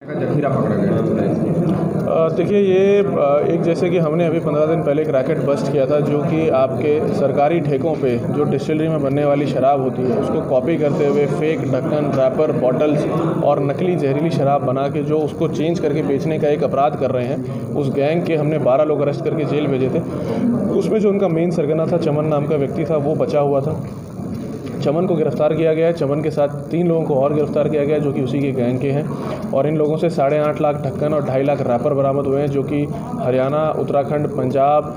जखीरा पकड़ा गया। देखिए ये एक जैसे कि हमने अभी 15 दिन पहले एक रैकेट बस्ट किया था जो कि आपके सरकारी ठेकों पे जो डिस्टिलरी में बनने वाली शराब होती है उसको कॉपी करते हुए फेक ढक्कन, रैपर, बॉटल्स और नकली जहरीली शराब बना के जो उसको चेंज करके बेचने का एक अपराध कर रहे हैं। उस गैंग के हमने 12 लोग अरेस्ट करके जेल भेजे थे। उसमें जो उनका मेन सरगना था, चमन नाम का व्यक्ति था, वो बचा हुआ था। चमन को गिरफ्तार किया गया है। चमन के साथ 3 लोगों को और गिरफ्तार किया गया है जो कि उसी के गैंग के हैं और इन लोगों से 8.5 लाख ढक्कन और 2.5 लाख रैपर बरामद हुए हैं जो कि हरियाणा, उत्तराखंड, पंजाब,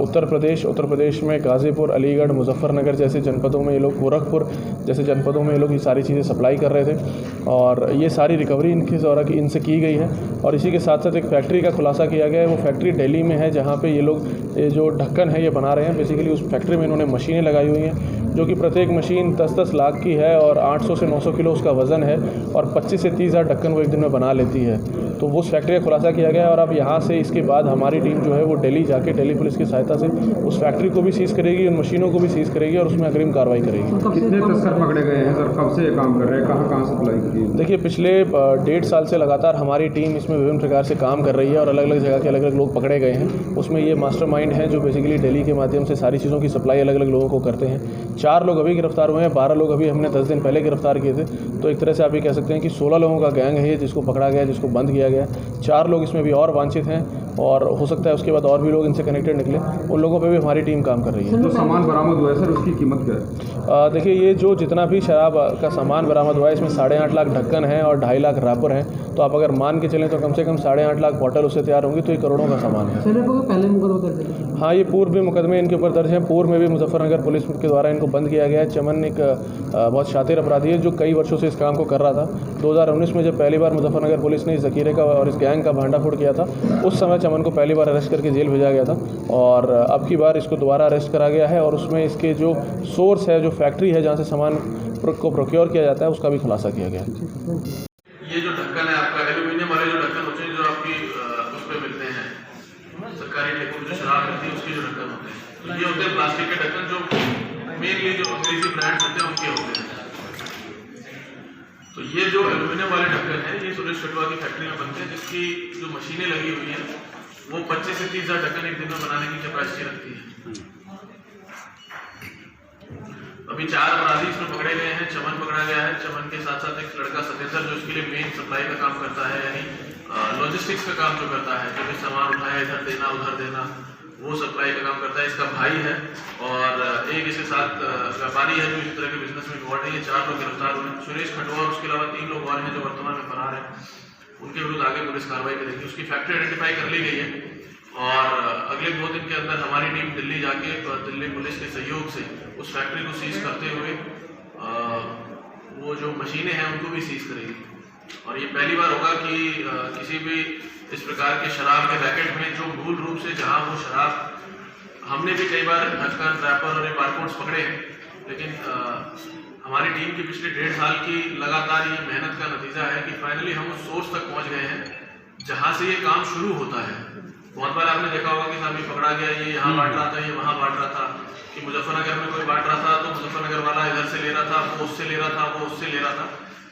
उत्तर प्रदेश में गाज़ीपुर, अलीगढ़, मुजफ्फरनगर जैसे जनपदों में ये लोग, गोरखपुर जैसे जनपदों में ये लोग ये सारी चीज़ें सप्लाई कर रहे थे और ये सारी रिकवरी इनसे की गई है। और इसी के साथ साथ एक फैक्ट्री का खुलासा किया गया है। वो फैक्ट्री दिल्ली में है जहाँ पे ये जो ढक्कन है ये बना रहे हैं। बेसिकली उस फैक्ट्री में इन्होंने मशीनें लगाई हुई हैं जो कि प्रत्येक मशीन 10-10 लाख की है और 800 से 900 किलो उसका वज़न है और 25 से 30 हज़ार ढक्कन वो एक दिन में बना लेती है। तो वो उस फैक्ट्री का खुलासा किया गया है और अब यहाँ से इसके बाद हमारी टीम जो है वो दिल्ली जाके दिल्ली पुलिस की सहायता से उस फैक्ट्री को भी सीज़ करेगी, उन मशीनों को भी सीज़ करेगी और उसमें अग्रिम कार्रवाई करेगी। कितने तस्कर पकड़े गए हैं सर? कब से ये काम कर रहे हैं? कहाँ सप्लाई की? देखिए पिछले 1.5 साल से लगातार हमारी टीम इसमें विभिन्न प्रकार से काम कर रही है और अलग अलग जगह के अलग अलग लोग पकड़े गए हैं। उसमें ये मास्टरमाइंड हैं जो बेसिकली दिल्ली के माध्यम से सारी चीज़ों की सप्लाई अलग अलग लोगों को करते हैं। 4 लोग अभी गिरफ्तार हुए हैं, 12 लोग अभी हमने 10 दिन पहले गिरफ्तार किए थे। तो एक तरह से आप ये कह सकते हैं कि 16 लोगों का गैंग है ये जिसको पकड़ा गया, जिसको बंद किया गया। 4 लोग इसमें भी और वांछित हैं और हो सकता है उसके बाद और भी लोग इनसे कनेक्टेड निकले। उन लोगों पे भी हमारी टीम काम कर रही है। जो सामान बरामद हुआ है सर उसकी कीमत क्या है? देखिए ये जो जितना भी शराब का सामान बरामद हुआ है इसमें 8.5 लाख ढक्कन हैं और 2.5 लाख रैपर हैं। तो आप अगर मान के चलें तो कम से कम 8.5 लाख बॉटल उससे तैयार होंगी तो ये करोड़ों का सामान है। पहले मुकदमा दर्ज है? हाँ, ये पूर्व भी मुकदमे इनके ऊपर दर्ज हैं। पूर्व में भी मुजफ्फरनगर पुलिस के द्वारा इनको बंद किया गया है। चमन एक बहुत शातिर अपराधी है जो कई वर्षों से इस काम को कर रहा था। 2019 में जब पहली बार मुजफ्फरनगर पुलिस ने इस जखीरे का और इस गैंग का भांडाफोड़ किया था उस समय चमन को पहली बार अरेस्ट करके जेल भेजा गया था और अब की बार इसको दोबारा अरेस्ट करा गया है और उसमें इसके जो सोर्स है, जो फैक्ट्री है जहाँ से सामान को प्रोक्योर किया जाता है उसका भी खुलासा किया गया है। ये जो ढक्कन है आपका एल्यूमिनियम वाले जो ढक्कन होते हैं जो आपकी उस पर मिलते हैं सरकारी ठेकों जो शराब मिलती है उसके जो ढक्कन होते हैं, तो ये होते हैं प्लास्टिक के ढक्कन जो मेनली जो अंग्रेजी ब्रांड होते हैं उनके होते हैं। तो ये जो एल्यूमिनियम वाले ढक्कन है ये सुरेश खटवा की फैक्ट्री में बनते हैं जिसकी जो मशीनें लगी हुई हैं वो 25 से 30 हज़ार ढक्कन एक दिन में बनाने की कैपेसिटी रखती है। अभी 4 अपराधी इसमें पकड़े गए हैं। चमन पकड़ा गया है। चमन के साथ साथ एक लड़का सतेंद्र जो इसके लिए मेन सप्लाई का काम करता है, यानी लॉजिस्टिक्स का काम जो करता है, जो भी सामान उठाया इधर देना उधर देना वो सप्लाई का काम करता है। इसका भाई है और एक इसके साथ व्यापारी है जो इस तरह के बिजनेस में इन्वॉल्व है। ये 4 लोग गिरफ्तार हुए। सुरेश खटवा और उसके अलावा 3 लोग और हैं जो वर्तमान में फरार हैं। उनके विरुद्ध आगे पुलिस कार्रवाई करेगी। उसकी फैक्ट्री आइडेंटिफाई कर ली गई है और अगले 2 दिन के अंदर हमारी टीम दिल्ली जाके दिल्ली पुलिस के सहयोग से उस फैक्ट्री को सीज करते हुए वो जो मशीनें हैं उनको भी सीज करेगी। और ये पहली बार होगा कि किसी भी इस प्रकार के शराब के रैकेट में जो मूल रूप से जहां वो शराब हमने भी कई बार ढक्कन, रैपर और ये बारकोड्स पकड़े हैं, लेकिन हमारी टीम की पिछले 1.5 साल की लगातार ये मेहनत का नतीजा है कि फाइनली हम उस सोर्स तक पहुंच गए हैं जहां से ये काम शुरू होता है। बहुत बार आपने देखा होगा कि साहब ये पकड़ा गया, ये यहाँ बांट रहा था, ये वहाँ बांट रहा था, कि मुजफ्फरनगर में कोई बांट रहा था तो मुजफ्फरनगर वाला इधर से ले रहा था, वो उससे ले रहा था, वो उससे ले रहा था।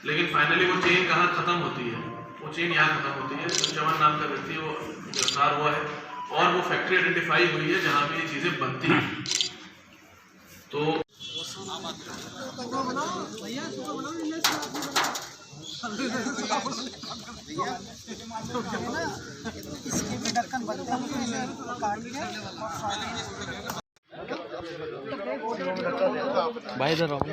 लेकिन फाइनली वो चेन कहाँ खत्म होती है? वो चेन यहाँ खत्म होती है। तो चमन नाम का व्यक्ति वो गिरफ्तार हुआ है और वो फैक्ट्री आइडेंटिफाई हुई है जहाँ पे ये चीज़ें बनती हैं। तो इसके भी ढक्कन बनते हैं काट के भाई इधर आओ ना।